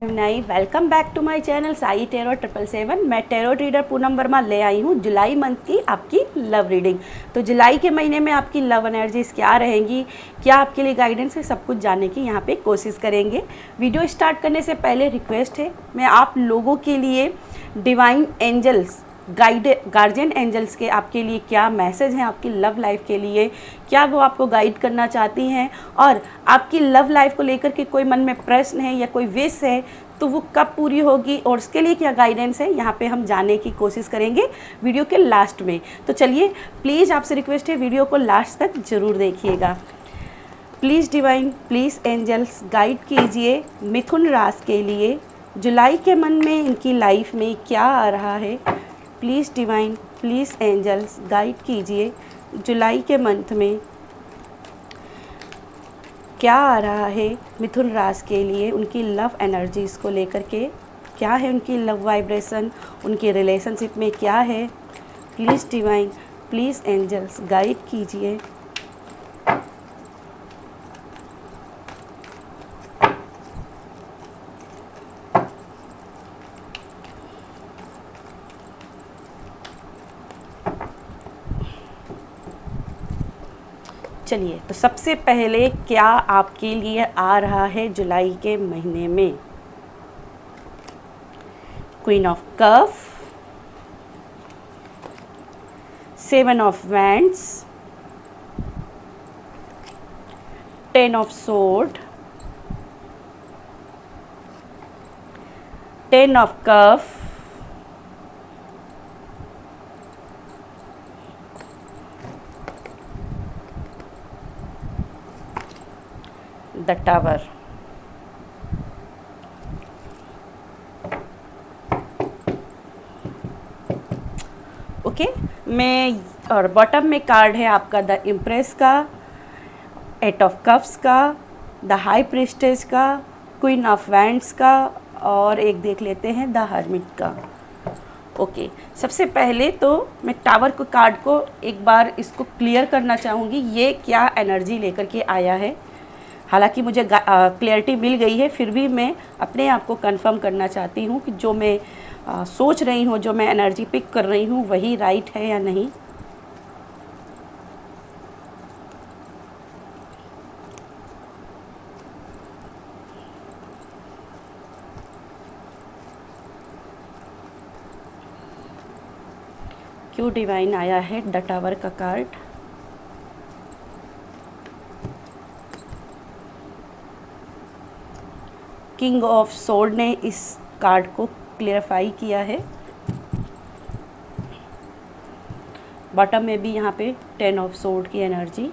नहीं, welcome back to my channel Sai tarot 777। मैं tarot reader Poonam Verma ले आई हूँ जुलाई मंथ की आपकी लव रीडिंग। तो जुलाई के महीने में आपकी लव एनर्जीज क्या रहेंगी, क्या आपके लिए गाइडेंस है, सब कुछ जानने की यहाँ पे कोशिश करेंगे। वीडियो स्टार्ट करने से पहले रिक्वेस्ट है, मैं आप लोगों के लिए डिवाइन एंजल्स गार्जियन एंजल्स के आपके लिए क्या मैसेज हैं आपकी लव लाइफ के लिए, क्या वो आपको गाइड करना चाहती हैं, और आपकी लव लाइफ को लेकर के कोई मन में प्रश्न है या कोई विश है तो वो कब पूरी होगी और उसके लिए क्या गाइडेंस है, यहाँ पे हम जानने की कोशिश करेंगे वीडियो के लास्ट में। तो चलिए, प्लीज़ आपसे रिक्वेस्ट है वीडियो को लास्ट तक ज़रूर देखिएगा। Please divine, please angels guide कीजिए मिथुन राशि के लिए जुलाई के मन में इनकी लाइफ में क्या आ रहा है। Please divine, please angels guide कीजिए जुलाई के मंथ में क्या आ रहा है मिथुन राशि के लिए, उनकी लव एनर्जीज़ को लेकर के क्या है, उनकी लव वाइब्रेशन, उनकी रिलेशनशिप में क्या है। Please divine, please angels guide कीजिए। चलिए, तो सबसे पहले क्या आपके लिए आ रहा है जुलाई के महीने में। Queen of cup, 7 of wands, 10 of sword, 10 of cup, the tower. Okay, मैं और बॉटम में कार्ड है आपका द इम्प्रेस का, 8 ऑफ कप्स का, द हाई प्रिस्टेज का, क्वीन ऑफ वैंड्स का, और एक देख लेते हैं द हर्मिट का। ओके, सबसे पहले तो मैं टावर को कार्ड को एक बार इसको क्लियर करना चाहूँगी, ये क्या एनर्जी लेकर के आया है। हालांकि मुझे क्लैरिटी मिल गई है, फिर भी मैं अपने आप को कंफर्म करना चाहती हूँ कि जो मैं सोच रही हूँ, जो मैं एनर्जी पिक कर रही हूँ वही राइट है या नहीं। क्यों डिवाइन आया है द टावर का कार्ड। किंग ऑफ सोर्ड ने इस कार्ड को क्लियरफाई किया है। बॉटम में भी यहाँ पे 10 ऑफ सोर्ड की एनर्जी।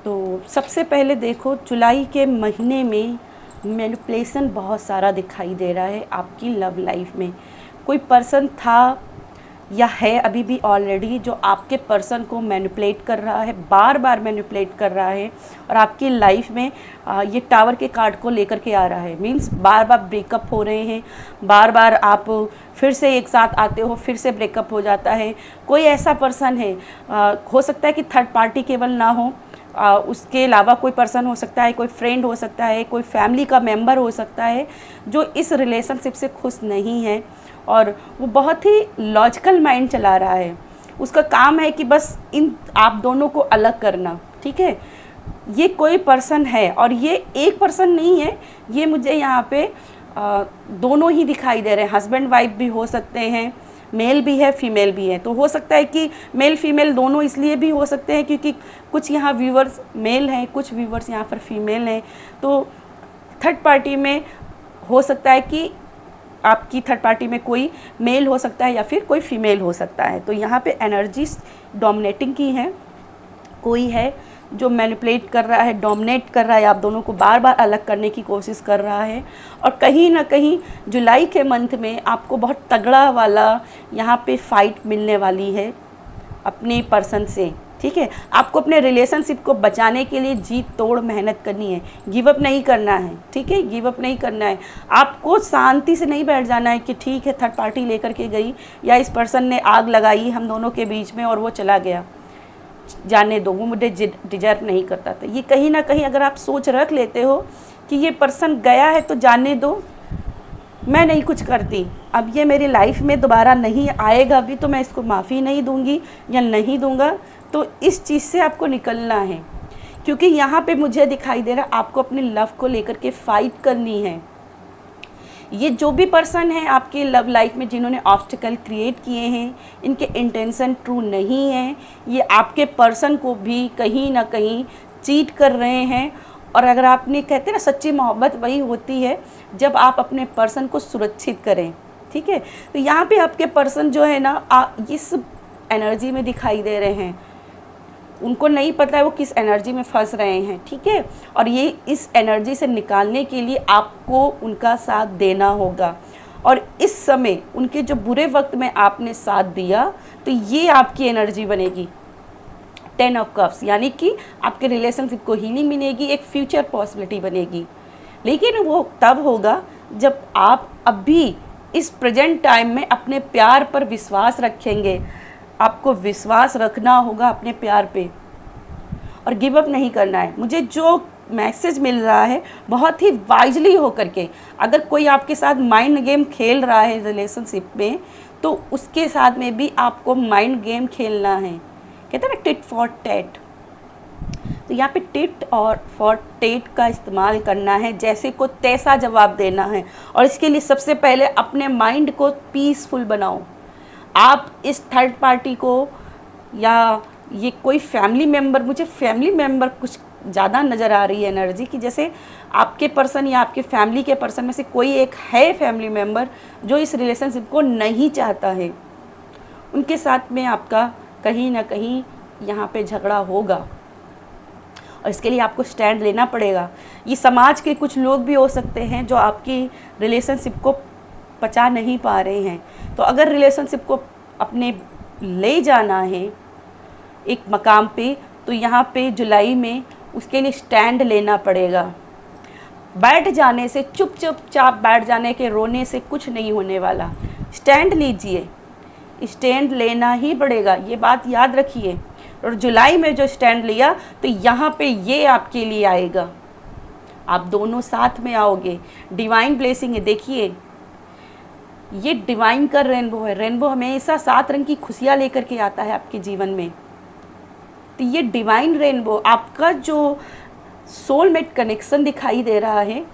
तो सबसे पहले देखो, जुलाई के महीने में मैनिपुलेशन बहुत सारा दिखाई दे रहा है आपकी लव लाइफ में। कोई पर्सन था या है अभी भी ऑलरेडी जो आपके पर्सन को मैनिपुलेट कर रहा है, बार बार मैनिपुलेट कर रहा है, और आपकी लाइफ में ये टावर के कार्ड को लेकर के आ रहा है। मींस बार बार ब्रेकअप हो रहे हैं, बार बार आप फिर से एक साथ आते हो, फिर से ब्रेकअप हो जाता है। कोई ऐसा पर्सन है, हो सकता है कि थर्ड पार्टी केवल ना हो, उसके अलावा कोई पर्सन हो सकता है, कोई फ्रेंड हो सकता है, कोई फैमिली का मेंबर हो सकता है जो इस रिलेशनशिप से खुश नहीं है, और वो बहुत ही लॉजिकल माइंड चला रहा है। उसका काम है कि बस इन आप दोनों को अलग करना। ठीक है, ये कोई पर्सन है, और ये एक पर्सन नहीं है, ये मुझे यहाँ पे दोनों ही दिखाई दे रहे हैं। हस्बैंड वाइफ भी हो सकते हैं, मेल भी है, फीमेल भी है। तो हो सकता है कि मेल फीमेल दोनों इसलिए भी हो सकते हैं क्योंकि कुछ यहाँ व्यूवर्स मेल हैं, कुछ व्यूवर्स यहाँ पर फीमेल हैं। तो थर्ड पार्टी में हो सकता है कि आपकी थर्ड पार्टी में कोई मेल हो सकता है या फिर कोई फीमेल हो सकता है। तो यहाँ पे एनर्जीज डोमिनेटिंग की हैं। कोई है जो मैनिपुलेट कर रहा है, डोमिनेट कर रहा है, आप दोनों को बार बार अलग करने की कोशिश कर रहा है। और कहीं ना कहीं जुलाई के मंथ में आपको बहुत तगड़ा वाला यहाँ पे फाइट मिलने वाली है अपने पर्सन से। ठीक है, आपको अपने रिलेशनशिप को बचाने के लिए जी तोड़ मेहनत करनी है, गिव अप नहीं करना है। ठीक है, गिव अप नहीं करना है। आपको शांति से नहीं बैठ जाना है कि ठीक है थर्ड पार्टी लेकर के गई या इस पर्सन ने आग लगाई हम दोनों के बीच में और वो चला गया, जाने दो, वो मुझे डिजर्व नहीं करता था। ये कहीं ना कहीं अगर आप सोच रख लेते हो कि ये पर्सन गया है तो जाने दो, मैं नहीं कुछ करती, अब ये मेरी लाइफ में दोबारा नहीं आएगा भी तो मैं इसको माफ़ी नहीं दूंगी या नहीं दूंगा। तो इस चीज़ से आपको निकलना है, क्योंकि यहाँ पे मुझे दिखाई दे रहा है आपको अपनी लव को लेकर के फ़ाइट करनी है। ये जो भी पर्सन है आपके लव लाइफ में जिन्होंने ऑब्स्टिकल क्रिएट किए हैं, इनके इंटेंशन ट्रू नहीं है, ये आपके पर्सन को भी कहीं ना कहीं चीट कर रहे हैं। और अगर आपने, कहते हैं ना सच्ची मोहब्बत वही होती है जब आप अपने पर्सन को सुरक्षित करें, ठीक है। तो यहाँ पे आपके पर्सन जो है ना इस एनर्जी में दिखाई दे रहे हैं, उनको नहीं पता है वो किस एनर्जी में फंस रहे हैं, ठीक है। और ये इस एनर्जी से निकालने के लिए आपको उनका साथ देना होगा। और इस समय उनके जो बुरे वक्त में आपने साथ दिया तो ये आपकी एनर्जी बनेगी 10 ऑफ कप्स, यानी कि आपके रिलेशनशिप को हीलिंग मिलेगी, एक फ्यूचर पॉसिबिलिटी बनेगी। लेकिन वो तब होगा जब आप अभी इस प्रेजेंट टाइम में अपने प्यार पर विश्वास रखेंगे। आपको विश्वास रखना होगा अपने प्यार पे और गिव अप नहीं करना है। मुझे जो मैसेज मिल रहा है बहुत ही वाइजली हो करके, अगर कोई आपके साथ माइंड गेम खेल रहा है रिलेशनशिप में तो उसके साथ में भी आपको माइंड गेम खेलना है। कहते हैं ना टिट फॉर टैट, तो यहाँ पे टिट और फॉर टेट का इस्तेमाल करना है, जैसे को तैसा जवाब देना है। और इसके लिए सबसे पहले अपने माइंड को पीसफुल बनाओ। आप इस थर्ड पार्टी को या ये कोई फैमिली मेम्बर, मुझे फैमिली मेम्बर कुछ ज़्यादा नज़र आ रही है एनर्जी कि जैसे आपके पर्सन या आपके फैमिली के पर्सन में से कोई एक है फैमिली मेम्बर जो इस रिलेशनशिप को नहीं चाहता है। उनके साथ में आपका कहीं ना कहीं यहाँ पे झगड़ा होगा और इसके लिए आपको स्टैंड लेना पड़ेगा। ये समाज के कुछ लोग भी हो सकते हैं जो आपकी रिलेशनशिप को पचा नहीं पा रहे हैं। तो अगर रिलेशनशिप को अपने ले जाना है एक मकाम पे तो यहाँ पे जुलाई में उसके लिए स्टैंड लेना पड़ेगा। बैठ जाने से, चुपचाप बैठ जाने के रोने से कुछ नहीं होने वाला। स्टैंड लीजिए, स्टैंड लेना ही पड़ेगा, ये बात याद रखिए। और जुलाई में जो स्टैंड लिया तो यहाँ पे ये आपके लिए आएगा, आप दोनों साथ में आओगे। डिवाइन ब्लेसिंग है, देखिए ये डिवाइन का रेनबो है। रेनबो हमेशा 7 रंग की खुशियाँ लेकर के आता है आपके जीवन में। तो ये डिवाइन रेनबो, आपका जो सोलमेट कनेक्शन दिखाई दे रहा है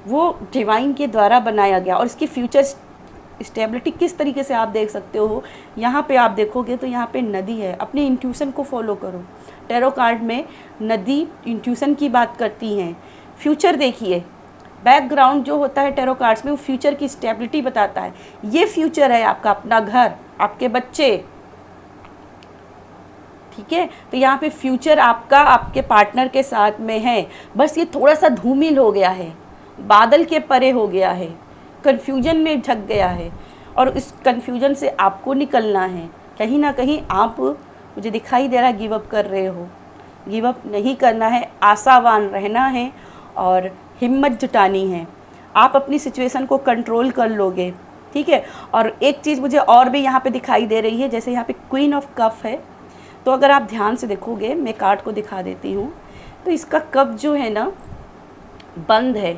वो डिवाइन के द्वारा बनाया गया। और इसकी फ्यूचर स्टेबिलिटी किस तरीके से आप देख सकते हो, यहाँ पे आप देखोगे तो यहाँ पे नदी है। अपनी इंट्यूशन को फॉलो करो। टैरो कार्ड में नदी इंट्यूशन की बात करती हैं। फ्यूचर देखिए, बैकग्राउंड जो होता है टैरो कार्ड्स में वो फ्यूचर की स्टेबिलिटी बताता है। ये फ्यूचर है आपका अपना घर, आपके बच्चे, ठीक है। तो यहाँ पे फ्यूचर आपका आपके पार्टनर के साथ में है, बस ये थोड़ा सा धूमिल हो गया है, बादल के परे हो गया है, कन्फ्यूजन में ढक गया है। और इस कन्फ्यूजन से आपको निकलना है। कहीं ना कहीं आप, मुझे दिखाई दे रहा है, गिव अप कर रहे हो। गिव अप नहीं करना है, आशावान रहना है और हिम्मत जुटानी है। आप अपनी सिचुएशन को कंट्रोल कर लोगे, ठीक है। और एक चीज़ मुझे और भी यहाँ पे दिखाई दे रही है, जैसे यहाँ पे क्वीन ऑफ कप है, तो अगर आप ध्यान से देखोगे, मैं कार्ड को दिखा देती हूँ, तो इसका कप जो है ना बंद है,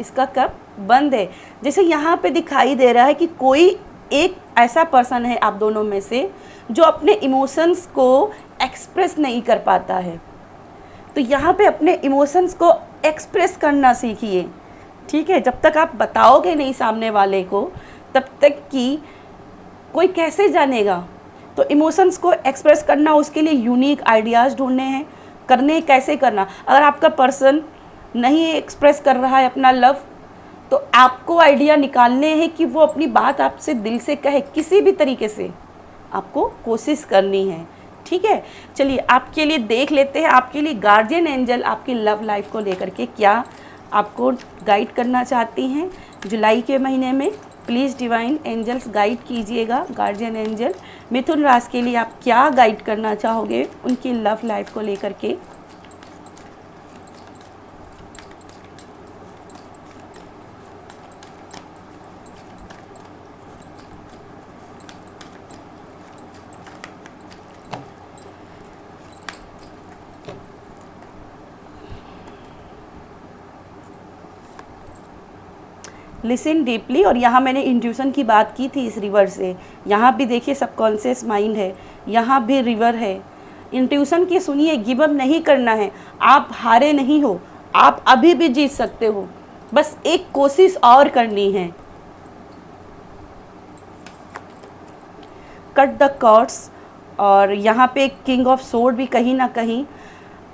इसका कप बंद है। जैसे यहाँ पे दिखाई दे रहा है कि कोई एक ऐसा पर्सन है आप दोनों में से जो अपने इमोशंस को एक्सप्रेस नहीं कर पाता है। तो यहाँ पे अपने इमोशंस को एक्सप्रेस करना सीखिए, ठीक है। जब तक आप बताओगे नहीं सामने वाले को तब तक कि कोई कैसे जानेगा। तो इमोशंस को एक्सप्रेस करना, उसके लिए यूनिक आइडियाज़ ढूंढने हैं, करने कैसे करना। अगर आपका पर्सन नहीं एक्सप्रेस कर रहा है अपना लव तो आपको आइडिया निकालने हैं कि वो अपनी बात आपसे दिल से कहे, किसी भी तरीके से आपको कोशिश करनी है, ठीक है। चलिए आपके लिए देख लेते हैं, आपके लिए गार्जियन एंजल आपकी लव लाइफ को लेकर के क्या आपको गाइड करना चाहती हैं जुलाई के महीने में। प्लीज़ डिवाइन एंजल्स गाइड कीजिएगा। गार्जियन एंजल मिथुन राशि के लिए आप क्या गाइड करना चाहोगे उनकी लव लाइफ को लेकर के। Listen deeply. और यहाँ मैंने इंट्यूशन की बात की थी इस रिवर से, यहाँ भी देखिए सबकॉन्शियस माइंड है, यहाँ भी रिवर है। इंट्यूशन की सुनिए, गिव अप नहीं करना है, आप हारे नहीं हो, आप अभी भी जीत सकते हो, बस एक कोशिश और करनी है। Cut the cords. और यहाँ पे किंग ऑफ सोर्ड भी कहीं ना कहीं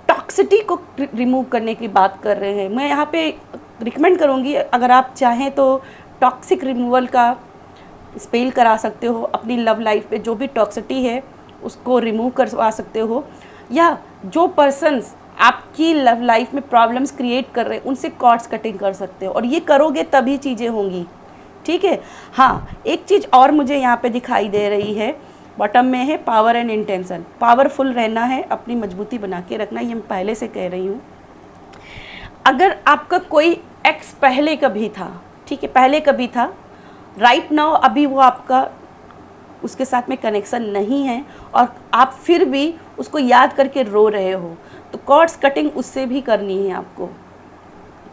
टॉक्सिटी को रिमूव करने की बात कर रहे हैं। मैं यहाँ पे रिकमेंड करूँगी, अगर आप चाहें तो टॉक्सिक रिमूवल का स्पेल करा सकते हो, अपनी लव लाइफ पे जो भी टॉक्सिटी है उसको रिमूव करवा सकते हो, या जो पर्सन्स आपकी लव लाइफ में प्रॉब्लम्स क्रिएट कर रहे हैं उनसे कॉर्ड्स कटिंग कर सकते हो, और ये करोगे तभी चीज़ें होंगी, ठीक है। हाँ, एक चीज़ और मुझे यहाँ पे दिखाई दे रही है, बॉटम में है पावर एंड इंटेंशन। पावरफुल रहना है, अपनी मजबूती बना के रखना, ये मैं पहले से कह रही हूँ। अगर आपका कोई एक्स पहले कभी था, ठीक है, पहले कभी था, राइट नाउ अभी वो आपका उसके साथ में कनेक्शन नहीं है और आप फिर भी उसको याद करके रो रहे हो, तो कॉर्ड्स कटिंग उससे भी करनी है आपको,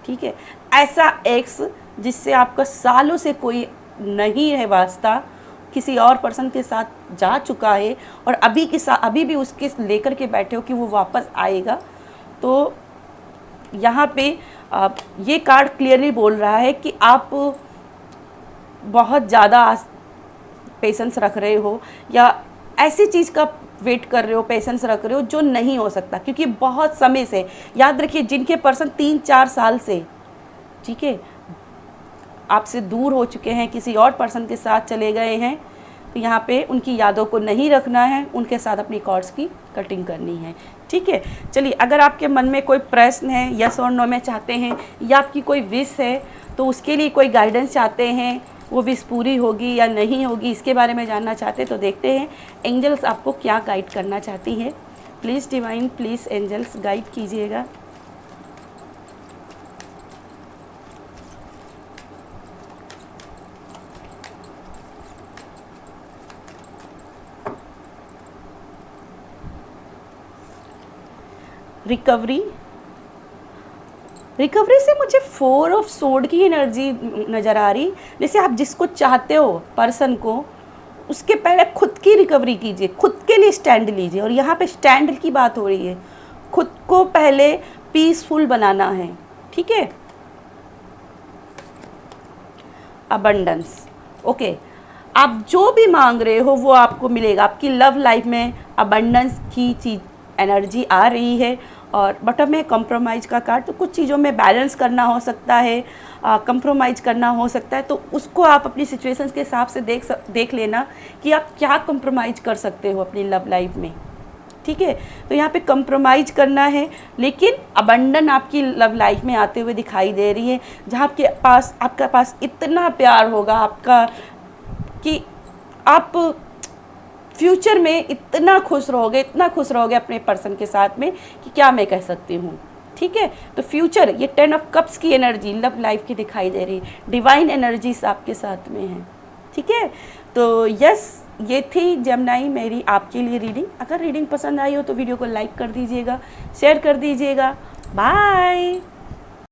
ठीक है। ऐसा एक्स जिससे आपका सालों से कोई नहीं है वास्ता, किसी और पर्सन के साथ जा चुका है और अभी भी उसके लेकर के बैठे हो कि वो वापस आएगा, तो यहाँ पे ये कार्ड क्लियरली बोल रहा है कि आप बहुत ज़्यादा पेशेंस रख रहे हो, या ऐसी चीज़ का वेट कर रहे हो, पेशेंस रख रहे हो जो नहीं हो सकता, क्योंकि बहुत समय से, याद रखिए, जिनके पर्सन 3-4 साल से, ठीक है, आपसे दूर हो चुके हैं, किसी और पर्सन के साथ चले गए हैं, तो यहाँ पे उनकी यादों को नहीं रखना है, उनके साथ अपनी कॉर्ड्स की कटिंग करनी है, ठीक है। चलिए, अगर आपके मन में कोई प्रश्न है, यस और नो में चाहते हैं, या आपकी कोई विश है, तो उसके लिए कोई गाइडेंस चाहते हैं, वो विश पूरी होगी या नहीं होगी, इसके बारे में जानना चाहते हैं, तो देखते हैं एंजल्स आपको क्या गाइड करना चाहती हैं। Please divine, please angels guide कीजिएगा। रिकवरी से मुझे 4 ऑफ सोर्ड की एनर्जी नज़र आ रही। जैसे आप जिसको चाहते हो पर्सन को, उसके पहले खुद की रिकवरी कीजिए, खुद के लिए स्टैंड लीजिए। और यहाँ पे स्टैंड की बात हो रही है, खुद को पहले पीसफुल बनाना है, ठीक है। अबंडेंस, ओके, आप जो भी मांग रहे हो वो आपको मिलेगा। आपकी लव लाइफ में अबंडेंस की चीज़ एनर्जी आ रही है। और बॉटम में कॉम्प्रोमाइज़ का कार्ड, तो कुछ चीज़ों में बैलेंस करना हो सकता है, कंप्रोमाइज़ करना हो सकता है, तो उसको आप अपनी सिचुएशंस के हिसाब से देख लेना कि आप क्या कंप्रोमाइज़ कर सकते हो अपनी लव लाइफ में, ठीक है। तो यहाँ पे कंप्रोमाइज़ करना है, लेकिन अबंडन आपकी लव लाइफ में आते हुए दिखाई दे रही है, जहाँ आपके पास इतना प्यार होगा आपका कि आप फ्यूचर में इतना खुश रहोगे अपने पर्सन के साथ में कि क्या मैं कह सकती हूँ, ठीक है। तो फ्यूचर, ये 10 ऑफ कप्स की एनर्जी लव लाइफ की दिखाई दे रही है, डिवाइन एनर्जीज आपके साथ में है, ठीक है। तो यस, ये थी जेमिनी मेरी आपके लिए रीडिंग। अगर रीडिंग पसंद आई हो तो वीडियो को लाइक कर दीजिएगा, शेयर कर दीजिएगा। बाय।